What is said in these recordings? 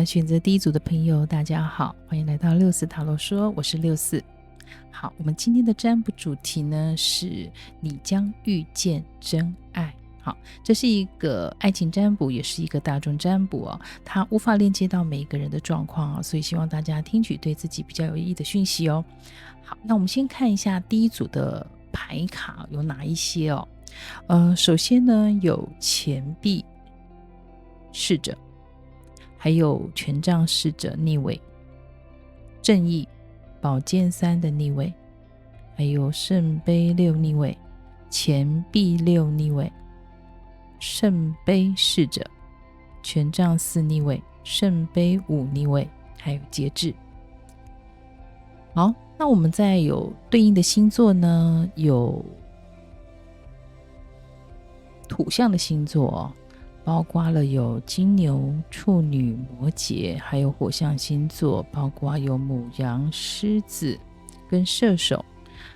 选择第一组的朋友大家好，欢迎来到六四塔罗说，我是六四。好，我们今天的占卜主题呢是你将遇见真爱。好，这是一个爱情占卜，也是一个大众占卜哦，它无法链接到每一个人的状况哦，所以希望大家听取对自己比较有意义的讯息哦。好，那我们先看一下第一组的牌卡有哪一些哦。首先呢有钱币侍者，还有权杖侍者逆位，正义宝剑3的逆位，还有圣杯6逆位，钱币6逆位，圣杯侍者，权杖4逆位，圣杯5逆位，还有节制。好，那我们再有对应的星座呢，有土象的星座哦，包括了有金牛、处女、摩羯，还有火象星座，包括有牡羊、狮子跟射手，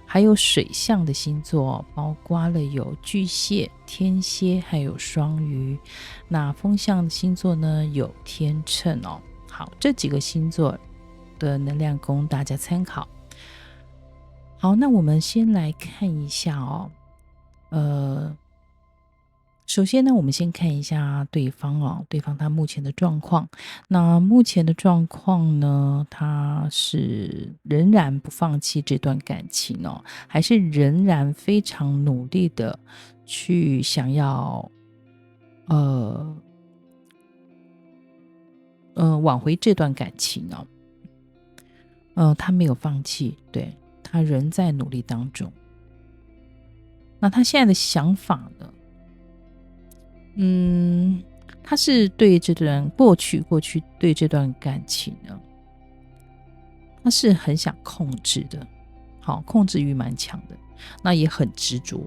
还有水象的星座，包括了有巨蟹、天蝎，还有双鱼。那风象的星座呢，有天秤哦。好，这几个星座的能量供大家参考。好，那我们先来看一下哦。首先呢，我们先看一下对方哦，对方他目前的状况。那目前的状况呢，他是仍然不放弃这段感情哦，还是仍然非常努力的去想要挽回这段感情哦。他没有放弃，对，他仍在努力当中。那他现在的想法呢？他是对这段过去对这段感情呢，他是很想控制的，好，控制欲蛮强的，那也很执着。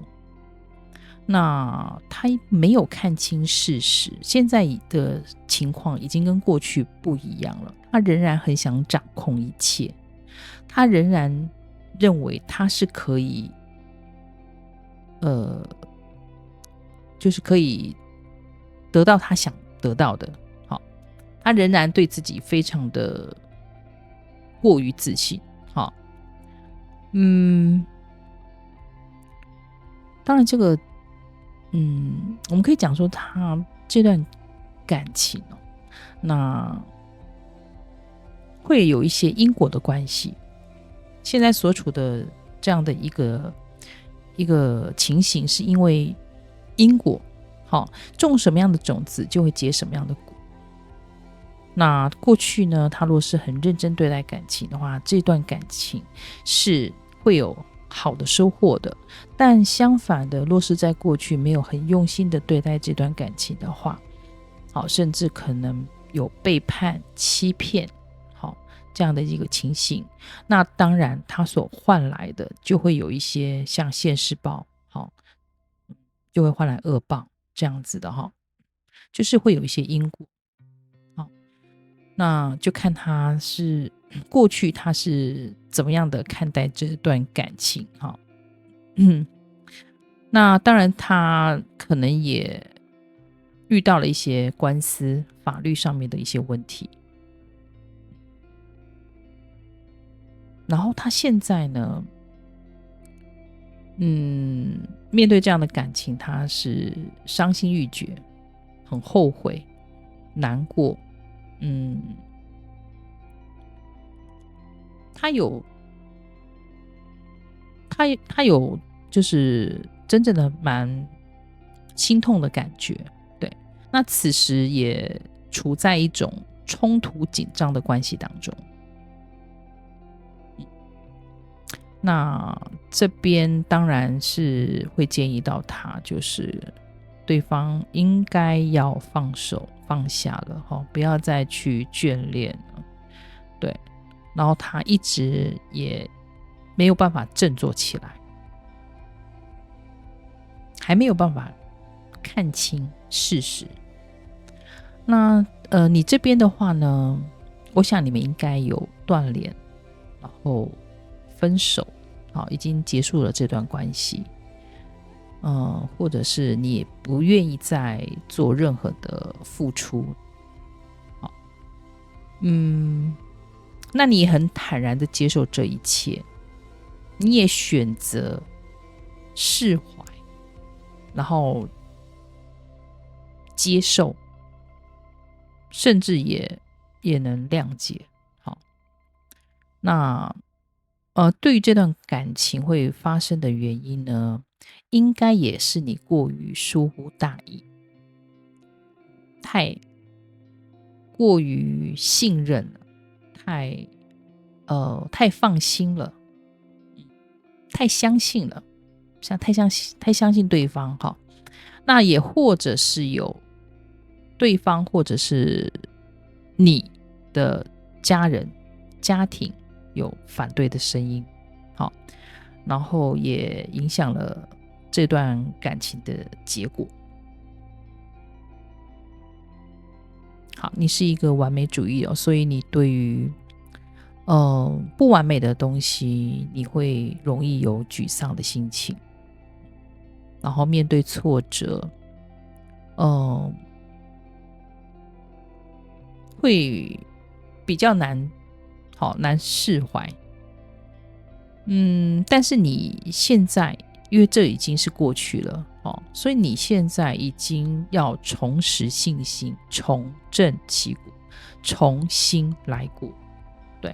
那他没有看清事实，现在的情况已经跟过去不一样了，他仍然很想掌控一切，他仍然认为他是可以就是可以得到他想得到的。好，他仍然对自己非常的过于自信。好，当然这个我们可以讲说他这段感情哦，那会有一些因果的关系。现在所处的这样的一个情形，是因为因果，好，种什么样的种子就会结什么样的果。那过去呢，他若是很认真对待感情的话，这段感情是会有好的收获的。但相反的，若是在过去没有很用心的对待这段感情的话，好，甚至可能有背叛、欺骗，好，这样的一个情形，那当然他所换来的就会有一些像现世报，好，就会换来恶报这样子的哈，就是会有一些因果。好，那就看他是过去他是怎么样的看待这段感情哈。那当然他可能也遇到了一些官司法律上面的一些问题，然后他现在呢面对这样的感情，他是伤心欲绝，很后悔难过。他有就是真正的蛮心痛的感觉。对，那此时也处在一种冲突紧张的关系当中。那这边当然是会建议到他，就是对方应该要放手放下了，不要再去眷恋了。对，然后他一直也没有办法振作起来，还没有办法看清事实。那你这边的话呢，我想你们应该有断联，然后分手，好，已经结束了这段关系。或者是你也不愿意再做任何的付出。好，那你也很坦然的接受这一切，你也选择释怀，然后接受，甚至也能谅解。好，那对于这段感情会发生的原因呢，应该也是你过于疏忽大意，太过于信任了，太放心了，太相信了，太相信对方哈。那也或者是有对方或者是你的家人家庭有反对的声音，好，然后也影响了这段感情的结果。好，你是一个完美主义所以你对于不完美的东西，你会容易有沮丧的心情，然后面对挫折，会比较难释怀。但是你现在因为这已经是过去了所以你现在已经要重拾信心，重振旗鼓，重新来过。对，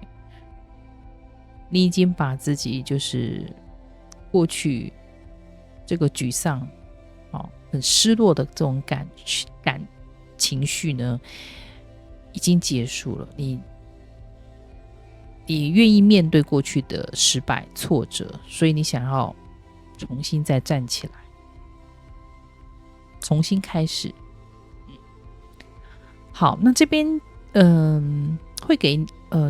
你已经把自己就是过去这个沮丧很失落的这种情绪呢已经结束了，你愿意面对过去的失败挫折，所以你想要重新再站起来，重新开始。好，那这边会给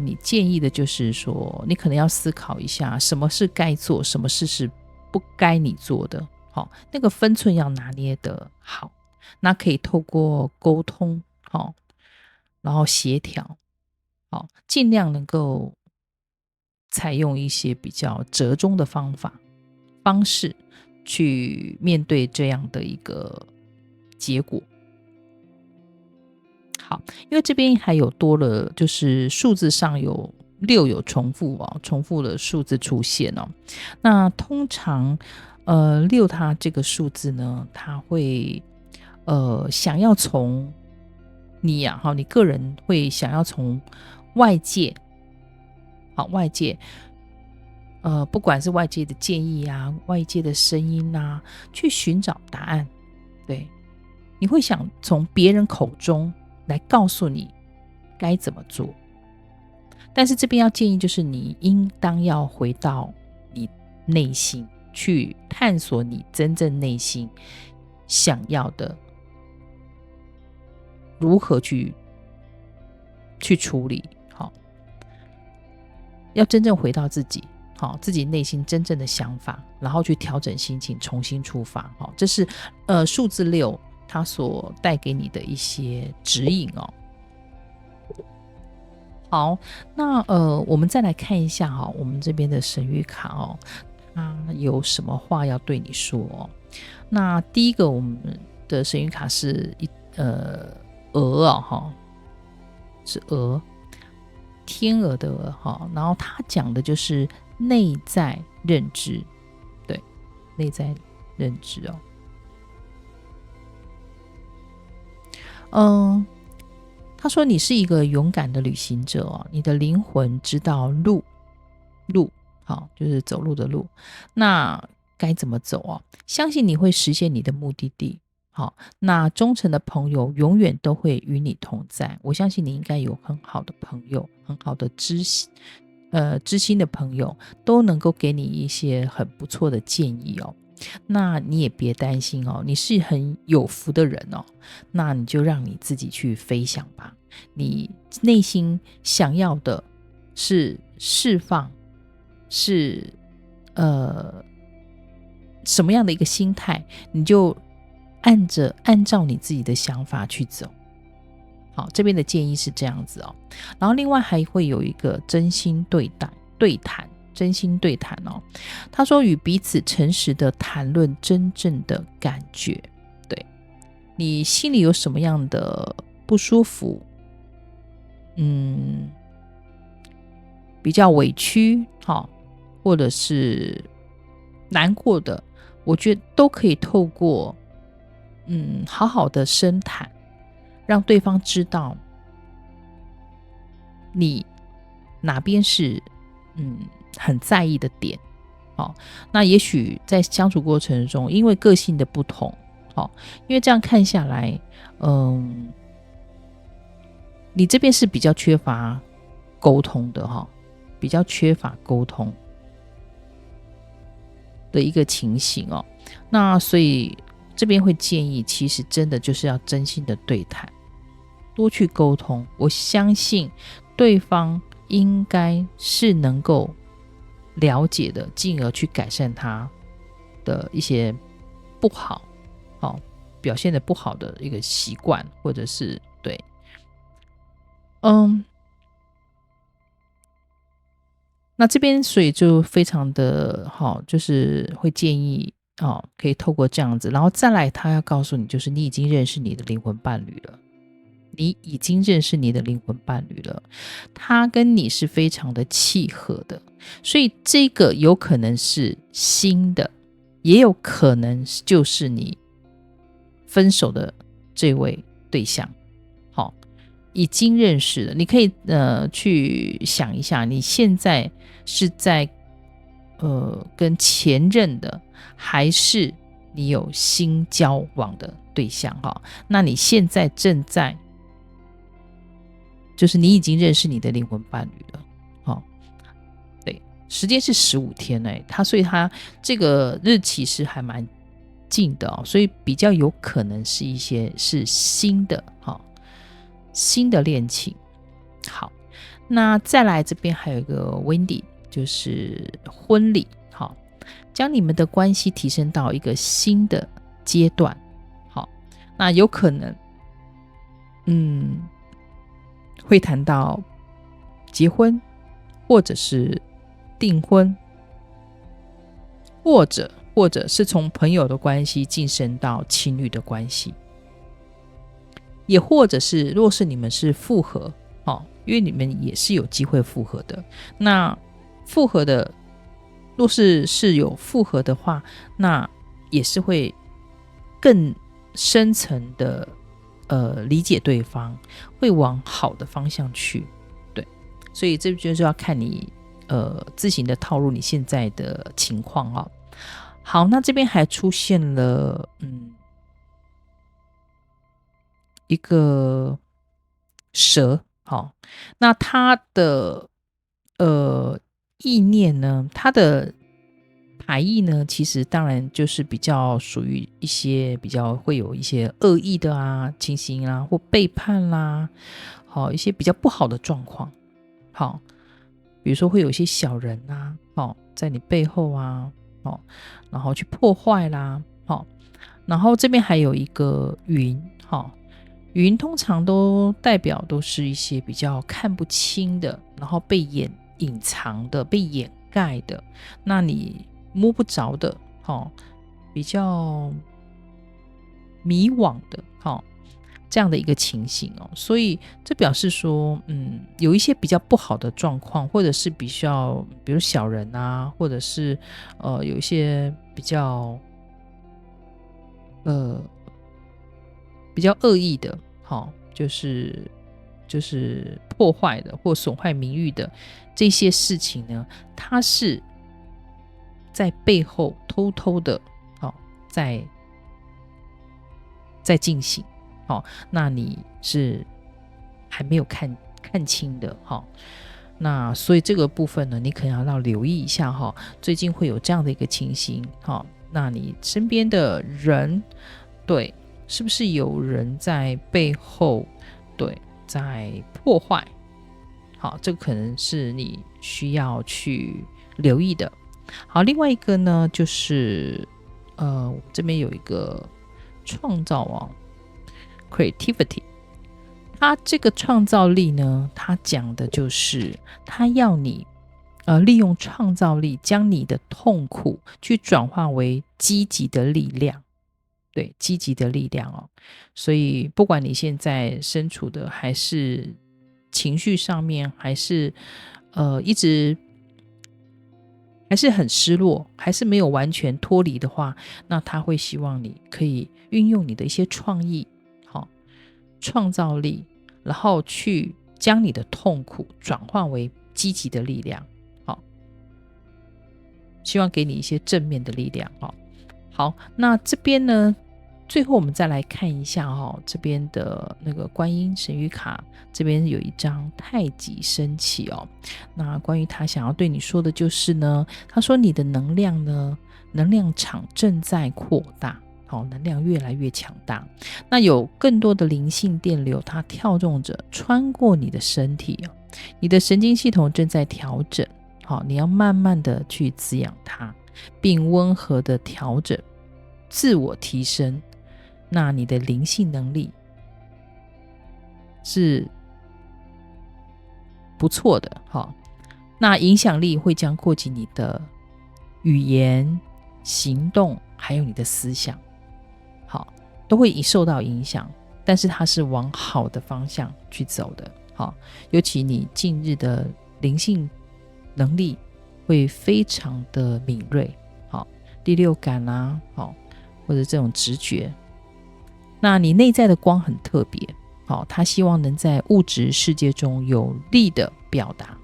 你建议的就是说，你可能要思考一下什么是该做，什么事是不该你做的。好，那个分寸要拿捏得好，那可以透过沟通然后协调尽量能够采用一些比较折中的方式去面对这样的一个结果。好，因为这边还有多了，就是数字上有6有重复的数字出现那通常6它这个数字呢，它会想要从你你个人会想要从外界不管是外界的建议外界的声音去寻找答案。对，你会想从别人口中来告诉你该怎么做，但是这边要建议就是你应当要回到你内心去探索你真正内心想要的，如何去处理。好，要真正回到自己内心真正的想法，然后去调整心情，重新出发。这是数字6它所带给你的一些指引好，那我们再来看一下我们这边的神谕卡它有什么话要对你说那第一个我们的神谕卡是鹅是鹅，天鹅的鹅然后它讲的就是内在认知。对，内在认知他说你是一个勇敢的旅行者你的灵魂知道路就是走路的路，那该怎么走相信你会实现你的目的地。好，那忠诚的朋友永远都会与你同在，我相信你应该有很好的朋友，很好的知心的朋友，都能够给你一些很不错的建议那你也别担心你是很有福的人那你就让你自己去飞翔吧。你内心想要的是释放，是什么样的一个心态，你就按照你自己的想法去走。好，这边的建议是这样子然后另外还会有一个真心对谈他说与彼此诚实的谈论真正的感觉。对，你心里有什么样的不舒服，比较委屈或者是难过的，我觉得都可以透过好好的深谈，让对方知道你哪边是很在意的点。那也许在相处过程中，因为个性的不同，因为这样看下来，你这边是比较缺乏沟通的比较缺乏沟通的一个情形那所以这边会建议，其实真的就是要真心的对谈，多去沟通，我相信对方应该是能够了解的，进而去改善他的一些不好表现的不好的一个习惯，或者是对那这边所以就非常的就是会建议可以透过这样子，然后再来他要告诉你，就是你已经认识你的灵魂伴侣了，你已经认识你的灵魂伴侣了，他跟你是非常的契合的，所以这个有可能是新的，也有可能就是你分手的这位对象已经认识了。你可以去想一下，你现在是在跟前任的，还是你有新交往的对象那你现在正在就是你已经认识你的灵魂伴侣了对，时间是15天所以他这个日期是还蛮近的所以比较有可能是一些是新的新的恋情。好，那再来这边还有一个 Wendy， 就是婚礼将你们的关系提升到一个新的阶段那有可能会谈到结婚，或者是订婚，或者是从朋友的关系晋升到情侣的关系，也或者是若是你们是复合因为你们也是有机会复合的，那复合的若是有复合的话，那也是会更深层的理解对方，会往好的方向去。对，所以这就是要看你自行的套入你现在的情况好，那这边还出现了一个蛇那它的意念呢，它的牌意呢，其实当然就是比较属于一些比较会有一些恶意的情形或背叛啦一些比较不好的状况比如说会有一些小人在你背后然后去破坏啦然后这边还有一个云云通常都代表都是一些比较看不清的，然后被隐藏的，被掩盖的，那你摸不着的比较迷惘的这样的一个情形所以这表示说有一些比较不好的状况，或者是比如小人或者是有一些比较恶意的就是破坏的或损坏名誉的这些事情呢，它是在背后偷偷的在进行那你是还没有看清的那所以这个部分呢，你可能要留意一下最近会有这样的一个情形那你身边的人对是不是有人在背后对在破坏这个可能是你需要去留意的。好，另外一个呢就是我这边有一个创造creativity， 它这个创造力呢，它讲的就是它要你利用创造力将你的痛苦去转化为积极的力量，对，积极的力量所以不管你现在身处的还是情绪上面还是一直还是很失落，还是没有完全脱离的话，那他会希望你可以运用你的一些创意，好，创造力，然后去将你的痛苦转换为积极的力量，好，希望给你一些正面的力量。好，那这边呢，最后我们再来看一下这边的那个观音神谕卡，这边有一张太极升起那关于他想要对你说的就是呢，他说你的能量呢，能量场正在扩大，能量越来越强大，那有更多的灵性电流它跳动着穿过你的身体你的神经系统正在调整，你要慢慢的去滋养它，并温和的调整自我提升，那你的灵性能力是不错的那影响力会将扩及你的语言、行动还有你的思想，都会受到影响，但是它是往好的方向去走的尤其你近日的灵性能力会非常的敏锐第六感或者这种直觉，那你内在的光很特别他希望能在物质世界中有力的表达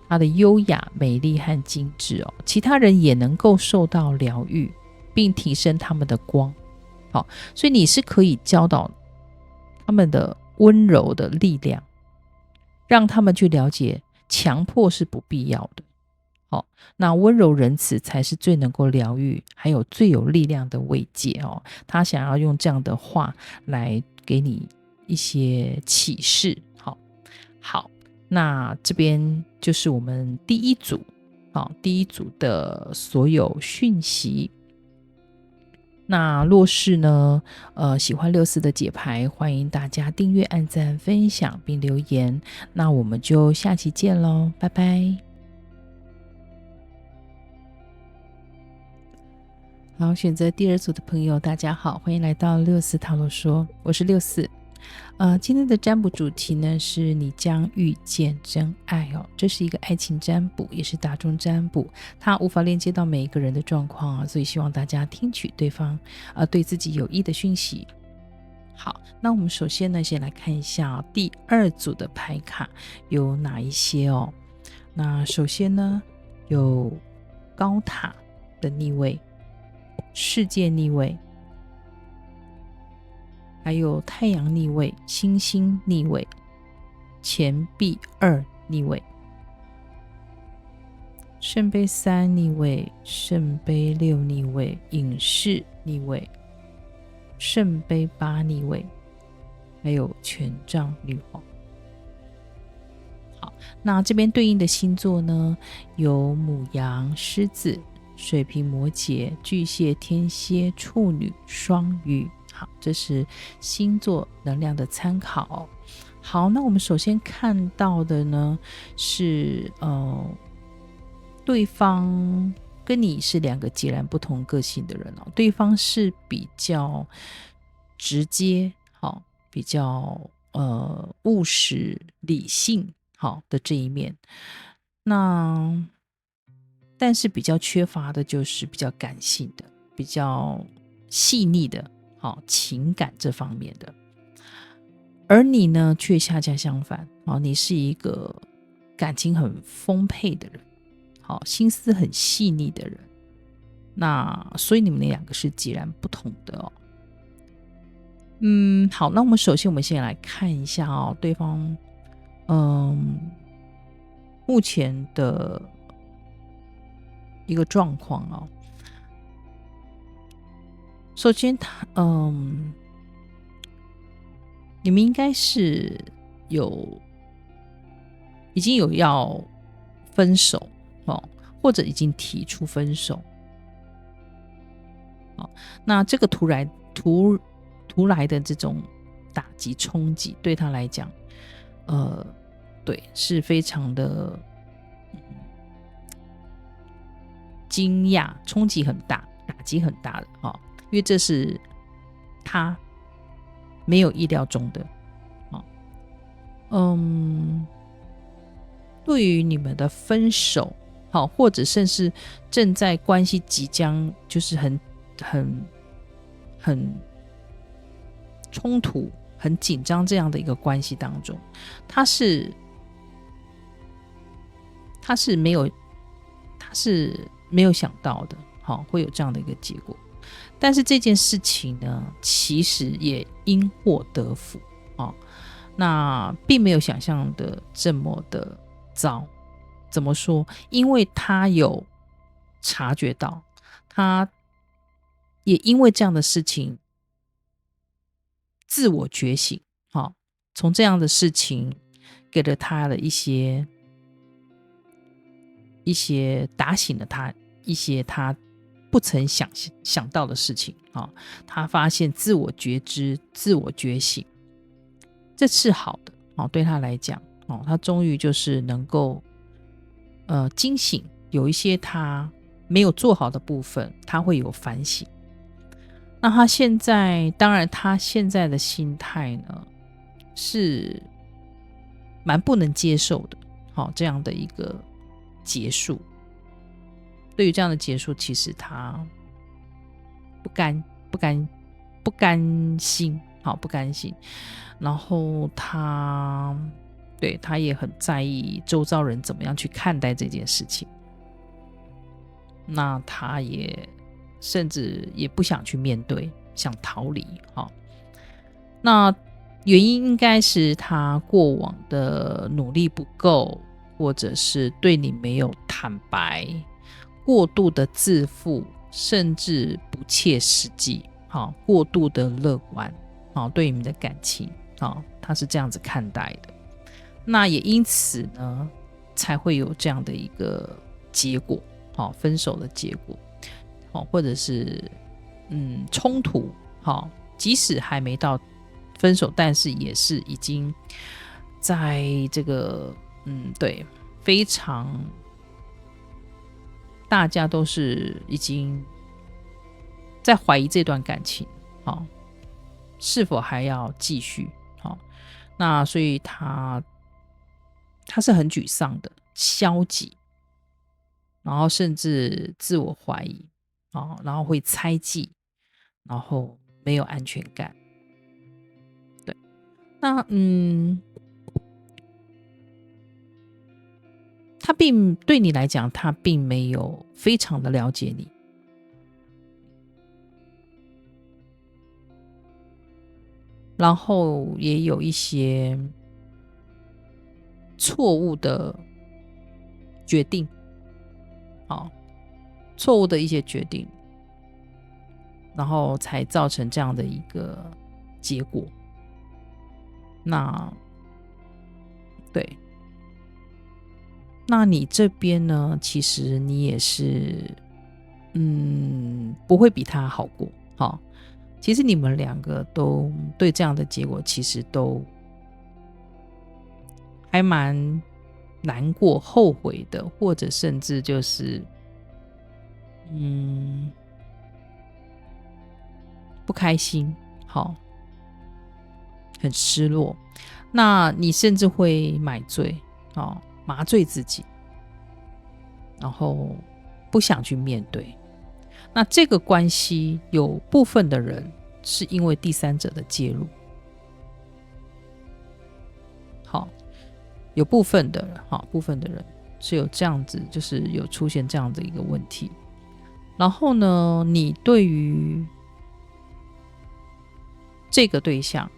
他的优雅、美丽和精致其他人也能够受到疗愈，并提升他们的光所以你是可以教导他们的温柔的力量，让他们去了解强迫是不必要的那温柔仁慈才是最能够疗愈还有最有力量的慰藉他想要用这样的话来给你一些启示好，那这边就是我们第一组的所有讯息。那若是呢喜欢64的解牌，欢迎大家订阅、按赞、分享并留言，那我们就下期见咯，拜拜。好，选择第二组的朋友大家好，欢迎来到64塔罗说，我是64。今天的占卜主题呢是你将遇见真爱这是一个爱情占卜，也是大众占卜，它无法链接到每一个人的状况所以希望大家听取对方对自己有益的讯息。好，那我们首先呢先来看一下第二组的牌卡有哪一些那首先呢有高塔的逆位、世界逆位，还有太阳逆位、星星逆位、钱币2逆位、圣杯3逆位、圣杯6逆位、隐士逆位、圣杯8逆位，还有权杖女皇。好，那这边对应的星座呢有牡羊、狮子、水瓶、摩羯、巨蟹、天蝎、处女、双鱼。好，这是星座能量的参考好，那我们首先看到的呢是对方跟你是两个截然不同个性的人对方是比较直接比较务实理性的这一面，那但是比较缺乏的就是比较感性的、比较细腻的情感这方面的，而你呢却恰恰相反你是一个感情很丰沛的人心思很细腻的人，那所以你们两个是截然不同的好，那我们首先先来看一下对方目前的一个状况首先你们应该是已经有要分手或者已经提出分手那这个突来的这种打击冲击对他来讲对，是非常的惊讶，冲击很大，打击很大的因为这是他没有意料中的对于你们的分手，好，或者甚至正在关系即将就是很冲突、很紧张这样的一个关系当中，他是没有想到的，好，会有这样的一个结果。但是这件事情呢，其实也因祸得福，那并没有想象的这么的糟。怎么说？因为他有察觉到，他也因为这样的事情自我觉醒，从这样的事情给了他的一些打醒了他一些他不曾想到的事情，他发现自我觉知、自我觉醒，这是好的，对他来讲，他终于就是能够惊醒，有一些他没有做好的部分，他会有反省。那他现在，当然他现在的心态呢是蛮不能接受的，这样的一个结束。对于这样的结束，其实他不甘心，不甘心。然后他也很在意周遭人怎么样去看待这件事情。那他也甚至也不想去面对，想逃离。那原因应该是他过往的努力不够，或者是对你没有坦白，过度的自负，甚至不切实际，过度的乐观，对你们的感情，他是这样子看待的。那也因此呢，才会有这样的一个结果，分手的结果，或者是冲突，即使还没到分手，但是也是已经在这个对，非常大家都是已经在怀疑这段感情，是否还要继续，那所以他是很沮丧的，消极，然后甚至自我怀疑，然后会猜忌，然后没有安全感。对，那他并对你来讲，他并没有非常的了解你，然后也有一些错误的决定，错误的一些决定，然后才造成这样的一个结果。那对，那你这边呢，其实你也是不会比他好过。其实你们两个都对这样的结果其实都还蛮难过、后悔的，或者甚至就是不开心，很失落。那你甚至会买醉，麻醉自己，然后不想去面对。那这个关系有部分的人是因为第三者的介入，有部分的人是有这样子，就是有出现这样的一个问题。然后呢，你对于这个对象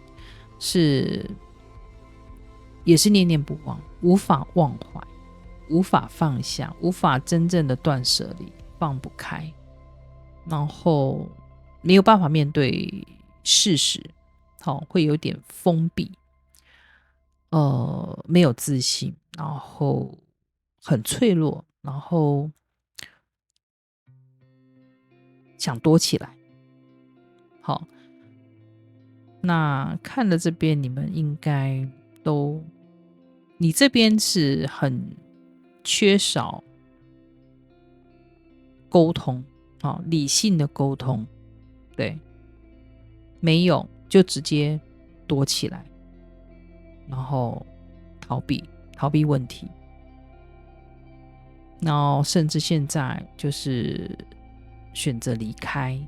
也是念念不忘，无法忘怀，无法放下，无法真正的断舍离，放不开，然后没有办法面对事实，会有点封闭，没有自信，然后很脆弱，然后想躲起来。好，那看了这边，你们应该都，你这边是很缺少沟通，理性的沟通，对，没有就直接躲起来，然后逃避问题，然后甚至现在就是选择离开，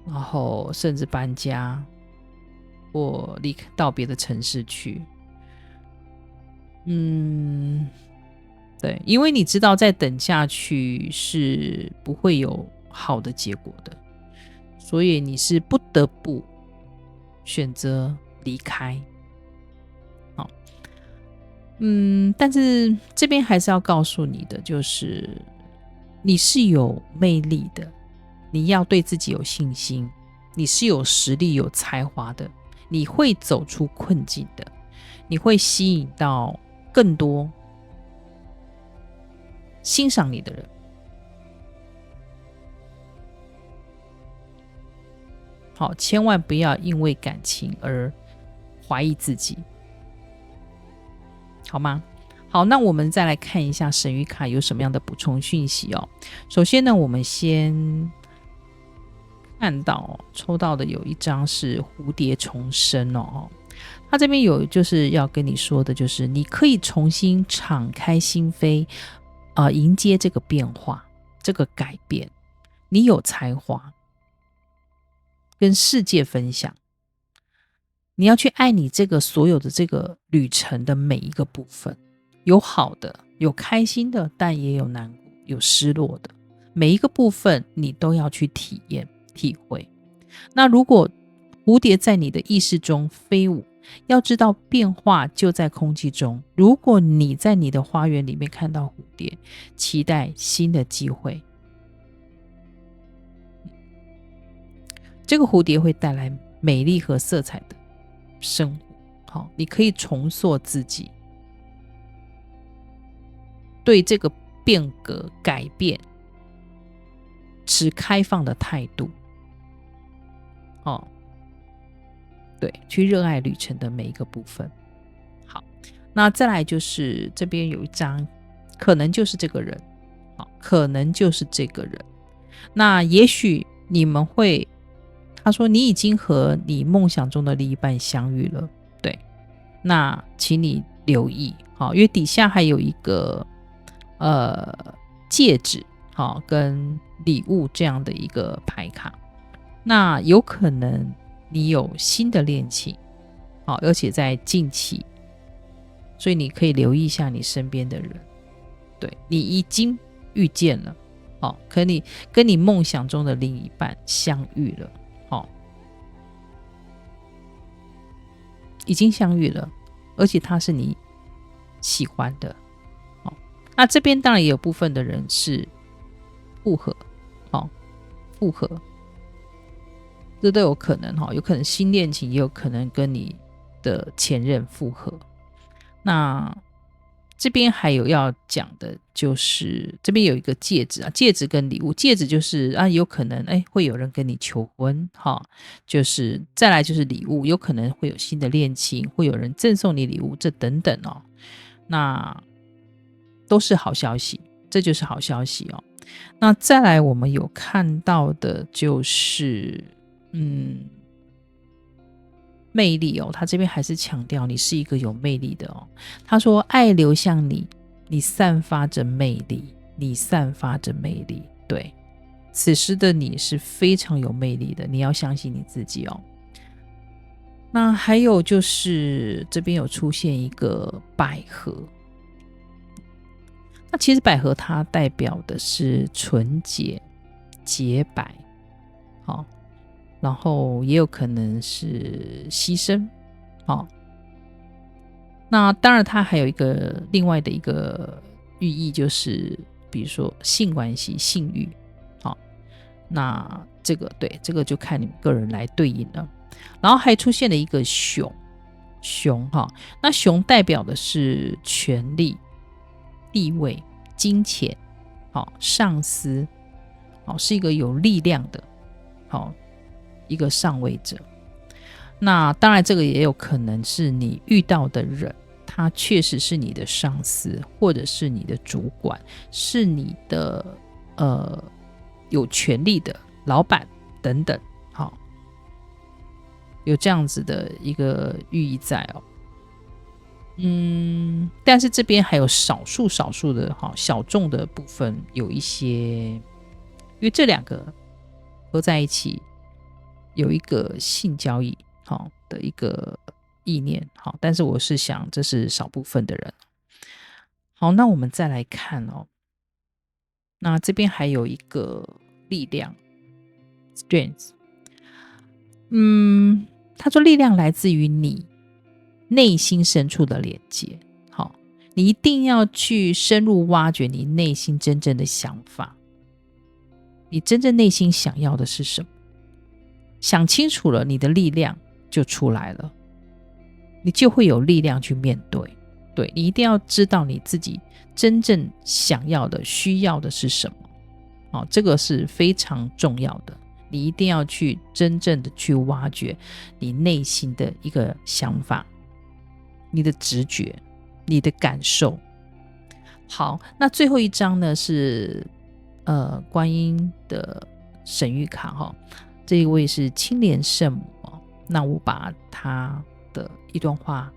然后甚至搬家或到别的城市去。对，因为你知道再等下去是不会有好的结果的，所以你是不得不选择离开。但是这边还是要告诉你的，就是你是有魅力的，你要对自己有信心，你是有实力有才华的，你会走出困境的，你会吸引到更多欣赏你的人。好，千万不要因为感情而怀疑自己，好吗？好，那我们再来看一下神谕卡有什么样的补充讯息哦。首先呢，我们先看到抽到的有一张是蝴蝶重生哦。它这边有就是要跟你说的，就是你可以重新敞开心扉，迎接这个变化，这个改变。你有才华，跟世界分享。你要去爱你这个所有的这个旅程的每一个部分，有好的，有开心的，但也有难过，有失落的，每一个部分你都要去体验体会。那如果蝴蝶在你的意识中飞舞，要知道变化就在空气中。如果你在你的花园里面看到蝴蝶，期待新的机会。这个蝴蝶会带来美丽和色彩的生活。好，你可以重塑自己，对这个变革改变持开放的态度。对，去热爱旅程的每一个部分。好，那再来就是这边有一张，可能就是这个人，可能就是这个人。那也许你们会，他说你已经和你梦想中的另一半相遇了，对，那请你留意，因为底下还有一个戒指，跟礼物这样的一个牌卡，那有可能你有新的恋情，而且在近期，所以你可以留意一下你身边的人。对，你已经遇见了，可你跟你梦想中的另一半相遇了，已经相遇了，而且他是你喜欢的。那这边当然也有部分的人是复合，复合。这都有可能，有可能新恋情，也有可能跟你的前任复合。那这边还有要讲的就是这边有一个戒指啊，戒指跟礼物，戒指就是有可能会有人跟你求婚，就是再来就是礼物，有可能会有新的恋情，会有人赠送你礼物，这等等哦，那都是好消息，这就是好消息哦。那再来我们有看到的就是魅力哦，他这边还是强调你是一个有魅力的哦。他说爱流向你，你散发着魅力，你散发着魅力。对，此时的你是非常有魅力的，你要相信你自己哦。那还有就是这边有出现一个百合，那其实百合它代表的是纯洁、洁白，然后也有可能是牺牲，那当然它还有一个另外的一个寓意，就是比如说性关系、性欲，那这个对，这个就看你们个人来对应了。然后还出现了一个熊，那熊代表的是权力、地位、金钱，上司，是一个有力量的，一个上位者。那当然这个也有可能是你遇到的人，他确实是你的上司，或者是你的主管，是你的有权力的老板等等，有这样子的一个寓意在哦。但是这边还有少数的小众的部分有一些，因为这两个合在一起有一个性交易的一个意念，但是我是想这是少部分的人。好，那我们再来看那这边还有一个力量 strength， 他说力量来自于你内心深处的连接。好，你一定要去深入挖掘你内心真正的想法，你真正内心想要的是什么，想清楚了，你的力量就出来了，你就会有力量去面对。对，你一定要知道你自己真正想要的需要的是什么，这个是非常重要的，你一定要去真正的去挖掘你内心的一个想法，你的直觉，你的感受。好，那最后一张呢是观音的神谕卡这一位是青莲圣母那我把他的一段话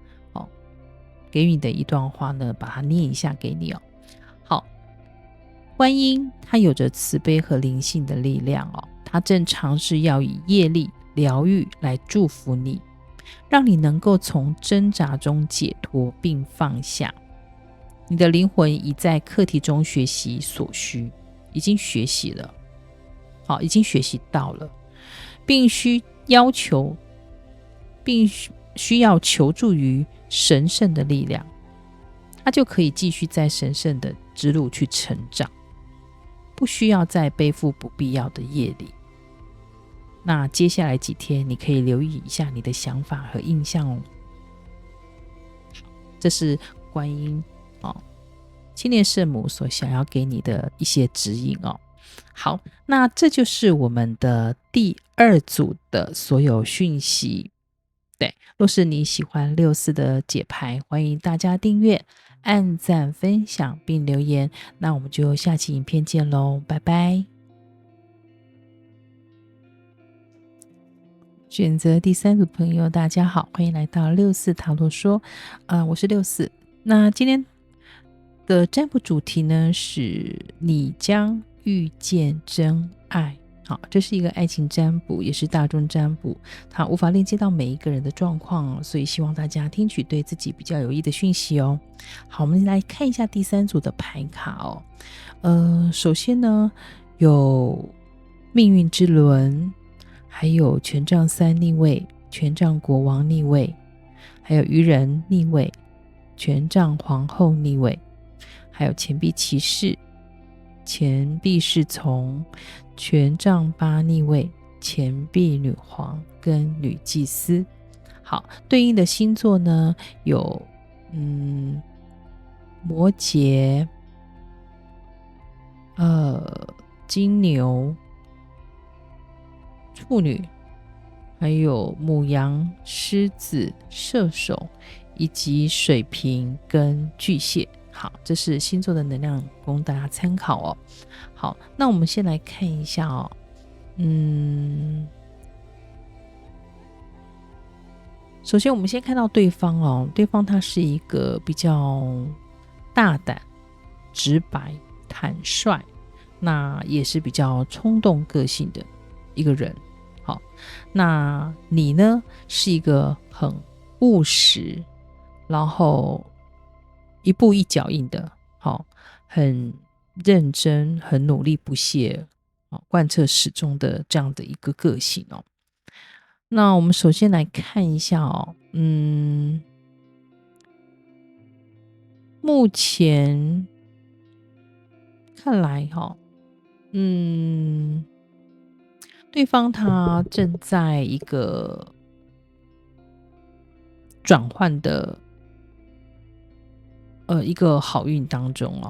给你的一段话呢，把它念一下给你好，观音它有着慈悲和灵性的力量它正尝试要以业力疗愈来祝福你，让你能够从挣扎中解脱并放下。你的灵魂已在课题中学习所需，已经学习了，已经学习到了，并需要求助于神圣的力量，他就可以继续在神圣的之路去成长，不需要再背负不必要的业力。那接下来几天你可以留意一下你的想法和印象这是观音青莲圣母所想要给你的一些指引好，那这就是我们的第2组的所有讯息。对，若是你喜欢64的解牌，欢迎大家订阅、按赞、分享并留言。那我们就下期影片见咯，拜拜。选择第3组朋友，大家好，欢迎来到64塔罗说，我是64。那今天的占卜主题呢是你将遇见真爱。好，这是一个爱情占卜，也是大众占卜，它无法链接到每一个人的状况所以希望大家听取对自己比较有益的讯息好，我们来看一下第3组的牌卡首先呢有命运之轮，还有权杖3逆位，权杖国王逆位，还有愚人逆位，权杖皇后逆位，还有钱币骑士，钱币侍从，权杖8逆位，钱币女皇跟女祭司。好，对应的星座呢有摩羯、金牛、处女，还有牡羊、狮子、射手以及水瓶跟巨蟹。好，这是星座的能量供大家参考好，那我们先来看一下首先我们先看到对方对方他是一个比较大胆、直白、坦率，那也是比较冲动个性的一个人。好，那你呢是一个很务实，然后一步一脚印的，很认真、很努力不懈，贯彻始终的这样的一个个性那我们首先来看一下目前看来对方他正在一个转换的一个好运当中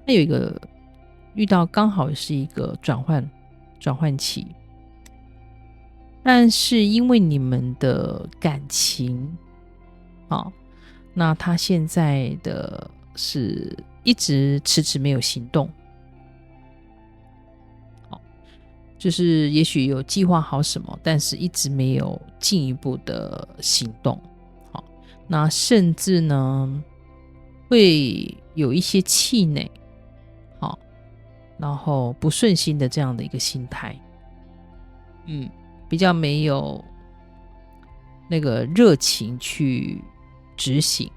他有一个遇到刚好是一个转换期，但是因为你们的感情那他现在的是一直迟迟没有行动就是也许有计划好什么，但是一直没有进一步的行动。好，那甚至呢会有一些气馁，好，然后不顺心的这样的一个心态，比较没有那个热情去执行。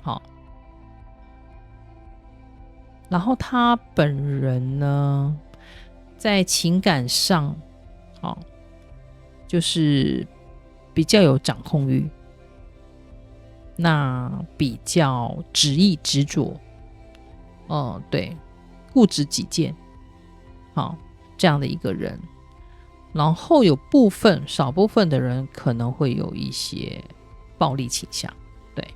好，然后他本人呢，在情感上，好，就是比较有掌控欲，那比较执意执着，对，固执己见，好，这样的一个人。然后有少部分的人可能会有一些暴力倾向，对，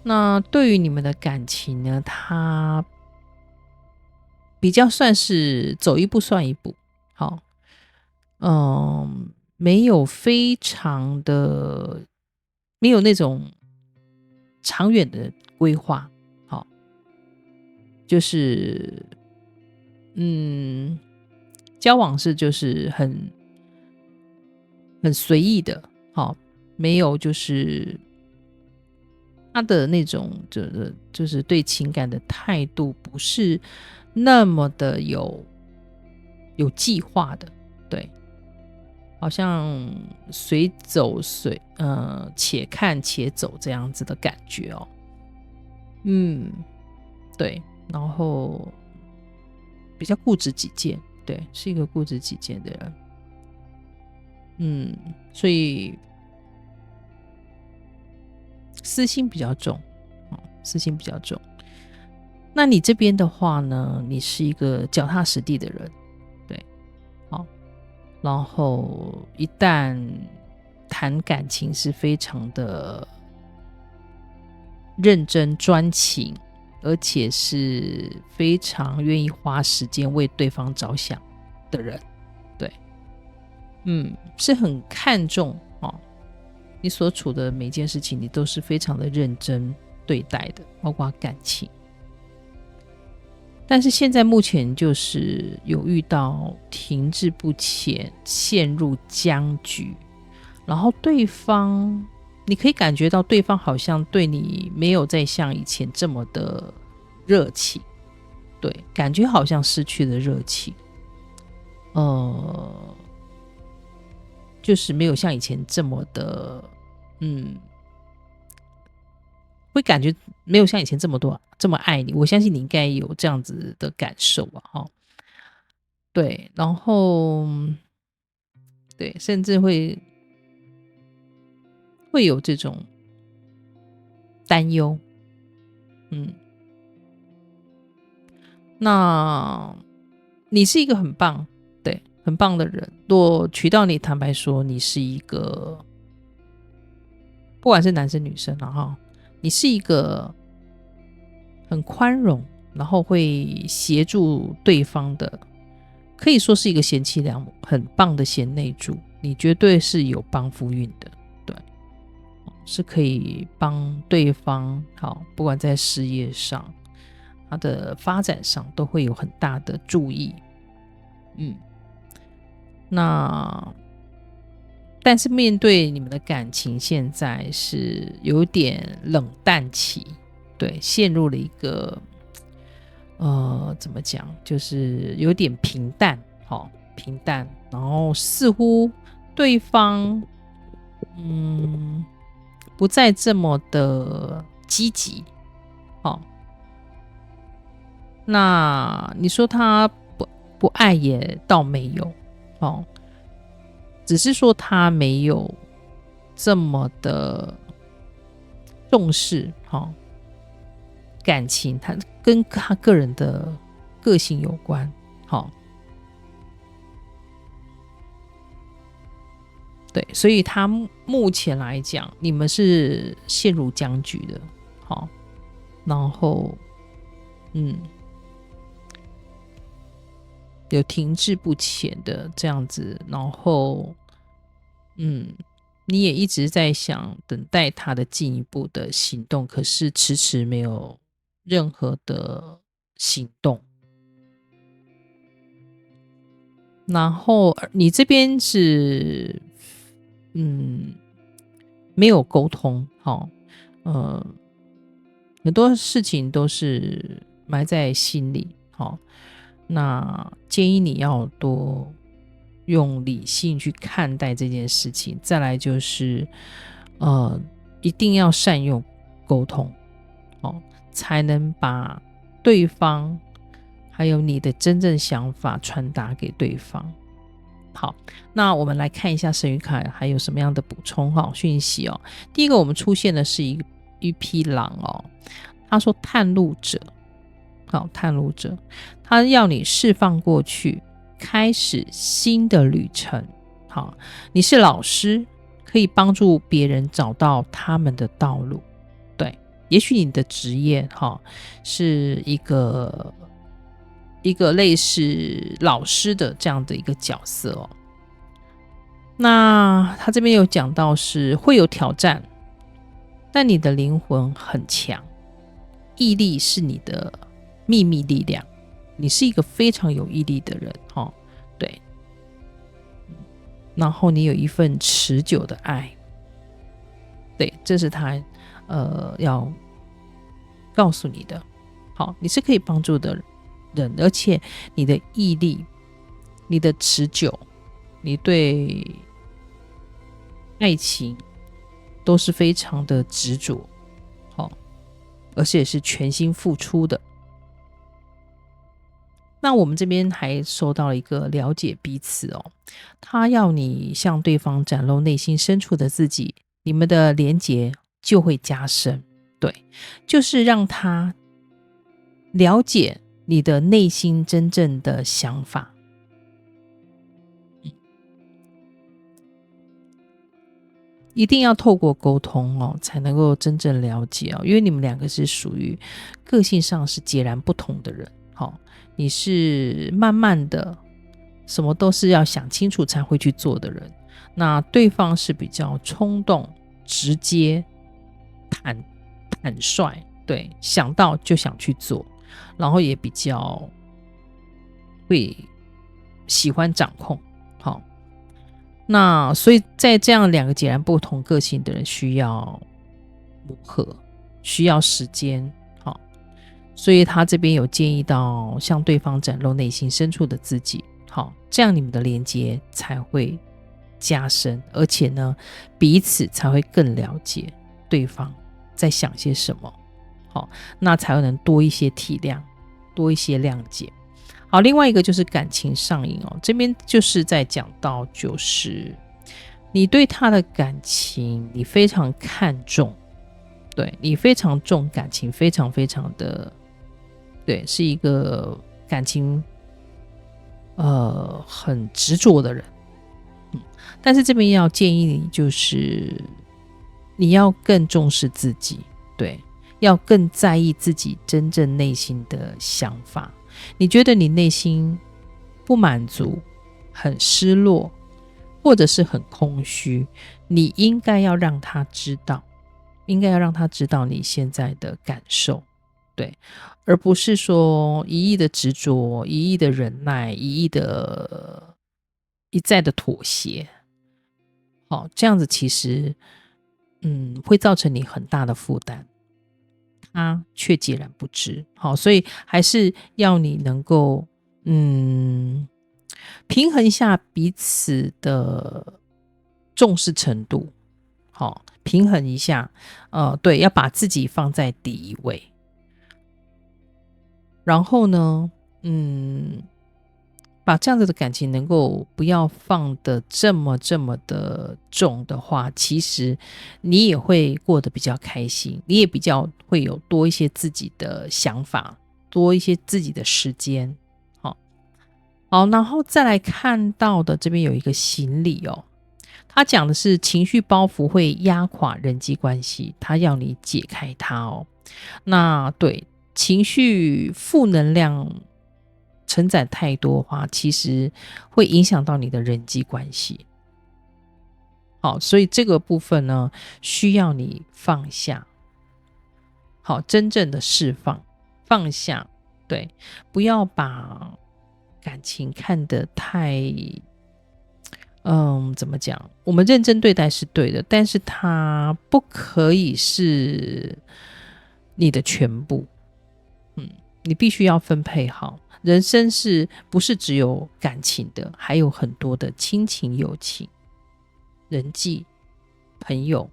那对于你们的感情呢，他比较算是走一步算一步，好，没有非常的没有那种长远的规划，好，就是交往是就是很随意的，好，没有就是他的那种就是对情感的态度不是那么的有计划的，对，好像且看且走这样子的感觉哦。对，然后比较固执己见，对，是一个固执己见的人，所以私心比较重，私心比较重。那你这边的话呢，你是一个脚踏实地的人，对，好，然后一旦谈感情是非常的认真专情，而且是非常愿意花时间为对方着想的人，对，是很看重你所处的每件事情，你都是非常的认真对待的，包括感情。但是现在目前就是有遇到停滞不前，陷入僵局，然后对方你可以感觉到对方好像对你没有再像以前这么的热情，对，感觉好像失去了热情，就是没有像以前这么的，会感觉没有像以前这么爱你。我相信你应该有这样子的感受啊，对，然后对，甚至会有这种担忧，那你是一个很棒，对，很棒的人。若娶到你，坦白说，你是一个，不管是男生女生你是一个很宽容，然后会协助对方的，可以说是一个贤妻良母，很棒的贤内助。你绝对是有帮夫运的，对，是可以帮对方好，不管在事业上。他的发展上都会有很大的注意，那但是面对你们的感情，现在是有点冷淡期，对，陷入了一个怎么讲，就是有点平淡，平淡，然后似乎对方不再这么的积极，那你说他不爱也倒没有，只是说他没有这么的重视，感情，他跟他个人的个性有关，对，所以他目前来讲，你们是陷入僵局的，然后有停滞不前的这样子，然后你也一直在想等待他的进一步的行动，可是迟迟没有任何的行动。然后你这边是没有沟通，很多事情都是埋在心里，那建议你要多用理性去看待这件事情。再来就是一定要善用沟通，才能把对方还有你的真正想法传达给对方。好，那我们来看一下神谕卡还有什么样的补充讯息。第一个，我们出现的是一匹狼，他说探路者，探路者，他要你释放过去，开始新的旅程。好，你是老师，可以帮助别人找到他们的道路。对，也许你的职业是一个类似老师的这样的一个角色。那他这边有讲到是会有挑战，但你的灵魂很强，毅力是你的秘密力量，你是一个非常有毅力的人。对，然后你有一份持久的爱，对，这是他要告诉你的。好，你是可以帮助的人，而且你的毅力，你的持久，你对爱情都是非常的执着，而且是全心付出的。那我们这边还收到了一个了解彼此，他要你向对方展露内心深处的自己，你们的连结就会加深。对，就是让他了解你的内心真正的想法。一定要透过沟通才能够真正了解因为你们两个是属于个性上是截然不同的人。你是慢慢的，什么都是要想清楚才会去做的人，那对方是比较冲动、直接、坦率，对，想到就想去做，然后也比较会喜欢掌控。那所以在这样两个截然不同个性的人需要磨合，需要时间。所以他这边有建议到向对方展露内心深处的自己，这样你们的连接才会加深，而且呢彼此才会更了解对方在想些什么，那才能多一些体谅，多一些谅解。好，另外一个就是感情上瘾这边就是在讲到，就是你对他的感情你非常看重，对，你非常重感情，非常非常的对，是一个感情很执着的人。但是这边要建议你，就是你要更重视自己，对，要更在意自己真正内心的想法。你觉得你内心不满足，很失落，或者是很空虚，你应该要让他知道，你现在的感受，对，而不是说一意的执着，一意的忍耐，一再的妥协。这样子其实会造成你很大的负担，他却截然不知。所以还是要你能够平衡一下彼此的重视程度，平衡一下，对，要把自己放在第一位。然后呢把这样子的感情能够不要放得这么的重的话，其实你也会过得比较开心，你也比较会有多一些自己的想法，多一些自己的时间。好，然后再来看到的这边有一个行李他讲的是情绪包袱会压垮人际关系，他要你解开它那对，情绪负能量承载太多的话，其实会影响到你的人际关系。好，所以这个部分呢，需要你放下，真正的释放，放下，对，不要把感情看得太怎么讲？我们认真对待是对的，但是它不可以是你的全部。你必须要分配好。人生不是只有感情的，还有很多的亲情、友情、人际、朋友，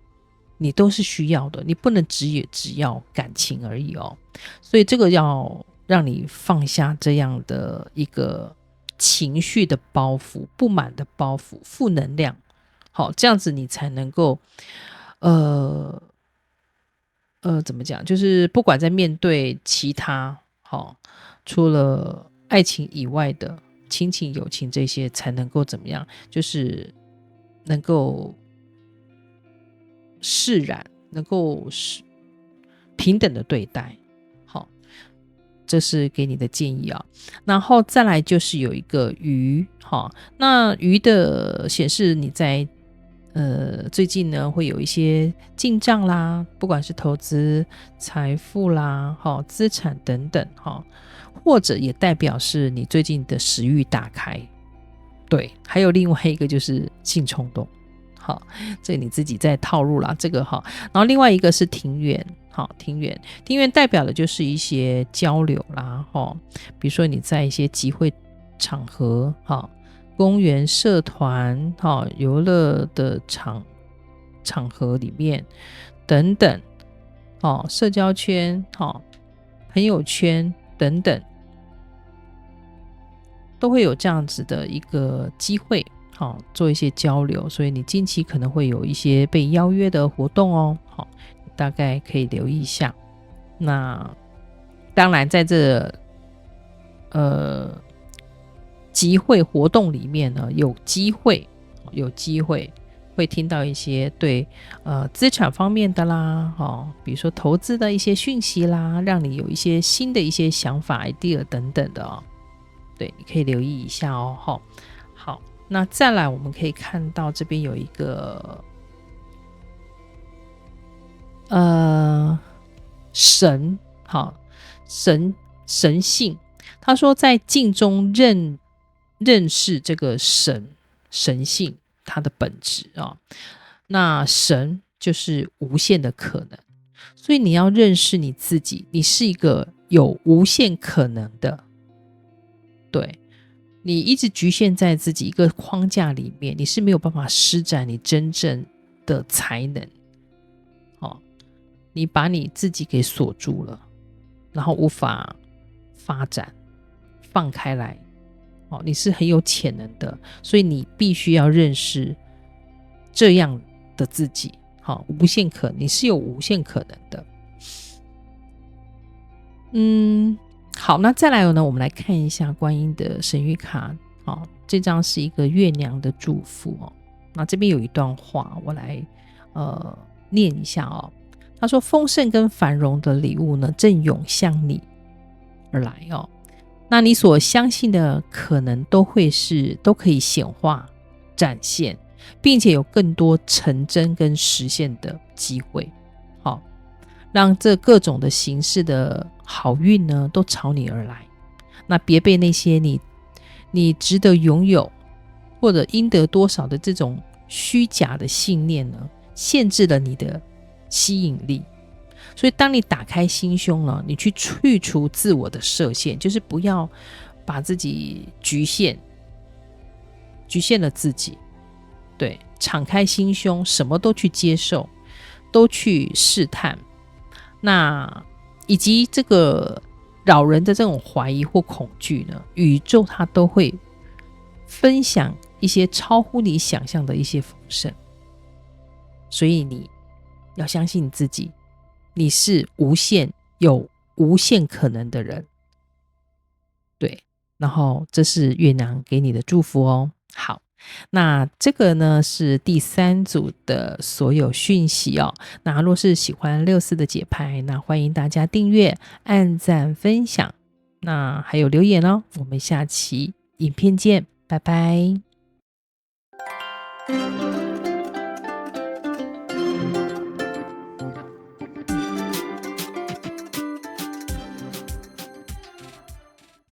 你都是需要的。你不能只要感情而已哦。所以这个要让你放下这样的一个情绪的包袱、不满的包袱、负能量。好，这样子你才能够怎么讲？就是不管在面对其他除了爱情以外的亲情、友情这些，才能够怎么样？就是能够释然，能够平等的对待。好，这是给你的建议啊。然后再来就是有一个鱼，那鱼的显示你在最近呢会有一些进账啦，不管是投资、财富啦、资产等等，或者也代表是你最近的食欲打开。对，还有另外一个就是性冲动。好，这你自己在套路啦，这个然后另外一个是庭园，庭园代表的就是一些交流啦，比如说你在一些集会场合，公园、社团、游乐的场合里面等等，社交圈、朋友圈等等，都会有这样子的一个机会，做一些交流。所以你近期可能会有一些被邀约的活动哦，大概可以留意一下。那当然在这集会活动里面呢，有机会会听到一些对资产方面的啦，比如说投资的一些讯息啦，让你有一些新的一些想法 idea 等等的哦。对，你可以留意一下哦。好，那再来我们可以看到这边有一个神，神性。他说在静中认识这个神性它的本质啊。那神就是无限的可能，所以你要认识你自己，你是一个有无限可能的。对，你一直局限在自己一个框架里面，你是没有办法施展你真正的才能。你把你自己给锁住了，然后无法发展放开来。你是很有潜能的，所以你必须要认识这样的自己。无限可能，你是有无限可能的。好，那再来呢，我们来看一下观音的神谕卡。这张是一个月娘的祝福哦。那这边有一段话，我来念一下哦。他说：丰盛跟繁荣的礼物呢，正涌向你而来哦。那你所相信的可能都可以显化展现，并且有更多成真跟实现的机会。让这各种的形式的好运呢都朝你而来。那别被那些你值得拥有或者应得多少的这种虚假的信念呢限制了你的吸引力。所以当你打开心胸了，你去除自我的设限，就是不要把自己局限了自己。对，敞开心胸，什么都去接受，都去试探。那以及这个扰人的这种怀疑或恐惧呢，宇宙它都会分享一些超乎你想象的一些丰盛。所以你要相信你自己，你是有无限可能的人。对，然后这是月娘给你的祝福哦。好，那这个呢是第3组的所有讯息哦。那若是喜欢64的解牌，那欢迎大家订阅、按赞、分享，那还有留言哦。我们下期影片见，拜拜。